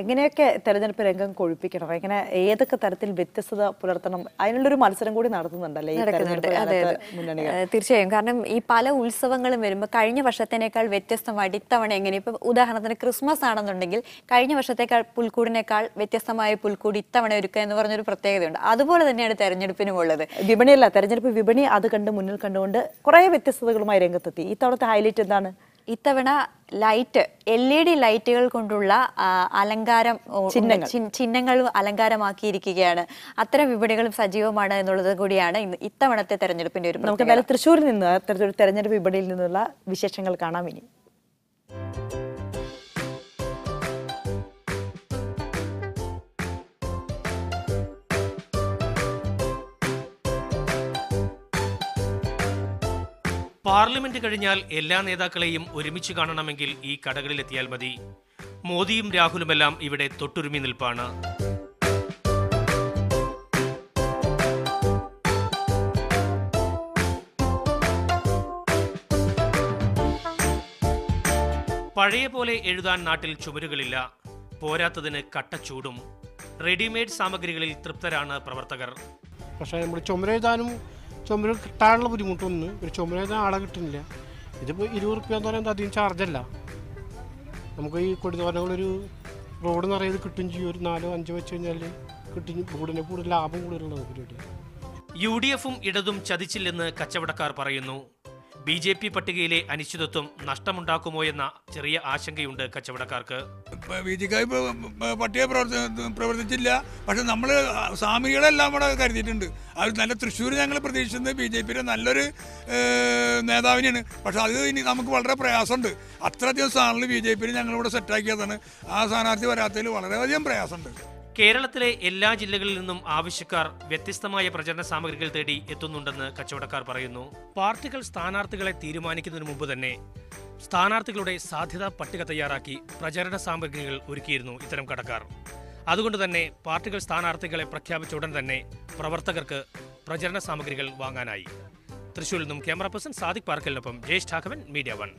എങ്ങനെയൊക്കെ തെരഞ്ഞെടുപ്പ് രംഗം കൊഴുപ്പിക്കണം, എങ്ങനെ ഏതൊക്കെ തരത്തിൽ വ്യത്യസ്തത പുലർത്തണം, അതിനുള്ളൊരു മത്സരം കൂടി നടത്തുന്നുണ്ടല്ലേ ഈ തെരഞ്ഞെടുപ്പ് മുന്നണികൾ? തീർച്ചയായും. കാരണം ഈ പല ഉത്സവങ്ങളും വരുമ്പോൾ കഴിഞ്ഞ വർഷത്തിനേക്കാൾ വ്യത്യസ്തമായിട്ട് ഇത്തവണ എങ്ങനെ ഇപ്പം ഉദാഹരണത്തിന് ക്രിസ്മസ് ആണെന്നുണ്ടെങ്കിൽ കഴിഞ്ഞ വർഷത്തേക്കാൾ പുൽക്കൂടിനേക്കാൾ വ്യത്യസ്തമായ പുൽക്കൂടി ഇത്തവണ ഒരുക്കുക എന്ന് പറഞ്ഞൊരു പ്രത്യേകതയുണ്ട്. അതുപോലെ തന്നെയാണ് തെരഞ്ഞെടുപ്പിനും ഉള്ളത്. വിപണിയല്ല, തെരഞ്ഞെടുപ്പ് വിപണി അത് മുന്നിൽ കണ്ടുകൊണ്ട് കുറേ വ്യത്യസ്തതകളുമായി രംഗത്തെത്തി. ഇത്തവണത്തെ ഹൈലൈറ്റ് എന്താണ്? ഇത്തവണ ലൈറ്റ് LED ലൈറ്റുകൾ കൊണ്ടുള്ള അലങ്കാരം ചിഹ്നങ്ങൾ അലങ്കാരമാക്കിയിരിക്കുകയാണ്. അത്തരം വിപണികളും സജീവമാണ് എന്നുള്ളത് കൂടിയാണ് ഇത്തവണത്തെ തെരഞ്ഞെടുപ്പിന്റെ ഒരു. നമുക്ക് എന്തായാലും തൃശ്ശൂരിൽ നിന്ന് തെരഞ്ഞെടുപ്പ് വിപണിയിൽ നിന്നുള്ള വിശേഷങ്ങൾ കാണാം ഇനി. പാർലമെന്റ് കഴിഞ്ഞാൽ എല്ലാ നേതാക്കളെയും ഒരുമിച്ച് കാണണമെങ്കിൽ ഈ കടകളിലെത്തിയാൽ മതി. മോദിയും രാഹുലുമെല്ലാം ഇവിടെ തൊട്ടുരുമി നിൽപ്പാണ്. പഴയ പോലെ എഴുതാൻ നാട്ടിൽ ചുമരുകളില്ല. പോരാത്തതിന് കട്ടച്ചൂടും. റെഡിമെയ്ഡ് സാമഗ്രികളിൽ തൃപ്തരാണ് പ്രവർത്തകർ. പക്ഷേ നമ്മൾ ചുമരെഴുതാനും ചുമര് കിട്ടാനുള്ള ബുദ്ധിമുട്ടൊന്നും ഒരു ചുമരെഴുതാൻ ആളെ കിട്ടുന്നില്ല. ഇതിപ്പോൾ 20 റുപ്യ എന്ന് പറയുന്നത് അധികം ചാർജല്ല. നമുക്ക് ഈ കൊടിതോരണങ്ങളൊരു റോഡ് നിറയത് കിട്ടും ചെയ്യും. ഒരു 4-5 വെച്ച് കഴിഞ്ഞാൽ കിട്ടും. കൂടുതൽ ലാഭം കൂടുതലുള്ള പരിപാടി. UDF-ഉം ഇടതും ചതിച്ചില്ലെന്ന് കച്ചവടക്കാർ പറയുന്നു. BJP പട്ടികയിലെ അനിശ്ചിതത്വം നഷ്ടമുണ്ടാക്കുമോ എന്ന ചെറിയ ആശങ്കയുണ്ട് കച്ചവടക്കാർക്ക്. പട്ടിക പ്രവർത്തിച്ചില്ല. പക്ഷെ നമ്മൾ സാമികളെല്ലാം കൂടെ കരുതിയിട്ടുണ്ട്. അത് നല്ല തൃശ്ശൂർ ഞങ്ങൾ പ്രതീക്ഷിക്കുന്നത് BJPയുടെ നല്ലൊരു നേതാവിനെയാണ്. പക്ഷെ അത് ഇനി നമുക്ക് വളരെ പ്രയാസമുണ്ട്. അത്രയധികം സ്ഥാനങ്ങൾ BJPയിൽ ഞങ്ങളിവിടെ സെറ്റാക്കിയതാണ്. ആ സ്ഥാനാർത്ഥി വരാത്തതിൽ വളരെയധികം പ്രയാസമുണ്ട്. കേരളത്തിലെ എല്ലാ ജില്ലകളിൽ നിന്നും ആവശ്യക്കാർ വ്യത്യസ്തമായ പ്രചരണ സാമഗ്രികൾ തേടി എത്തുന്നുണ്ടെന്ന് കച്ചവടക്കാർ പറയുന്നു. പാർട്ടികൾ സ്ഥാനാർത്ഥികളെ തീരുമാനിക്കുന്നതിന് മുമ്പ് തന്നെ സ്ഥാനാർത്ഥികളുടെ സാധ്യതാ പട്ടിക തയ്യാറാക്കി പ്രചരണ സാമഗ്രികൾ ഒരുക്കിയിരുന്നു ഇത്തരം കടക്കാർ. അതുകൊണ്ട് തന്നെ പാർട്ടികൾ സ്ഥാനാർത്ഥികളെ പ്രഖ്യാപിച്ച ഉടൻ തന്നെ പ്രവർത്തകർക്ക് പ്രചരണ സാമഗ്രികൾ വാങ്ങാനായി. തൃശ്ശൂരിൽ നിന്നും ക്യാമറ പേഴ്സൺ സാദിഖ് പാർക്കലിനൊപ്പം ജയേഷ് ഠാക്കവൻ, മീഡിയ 1.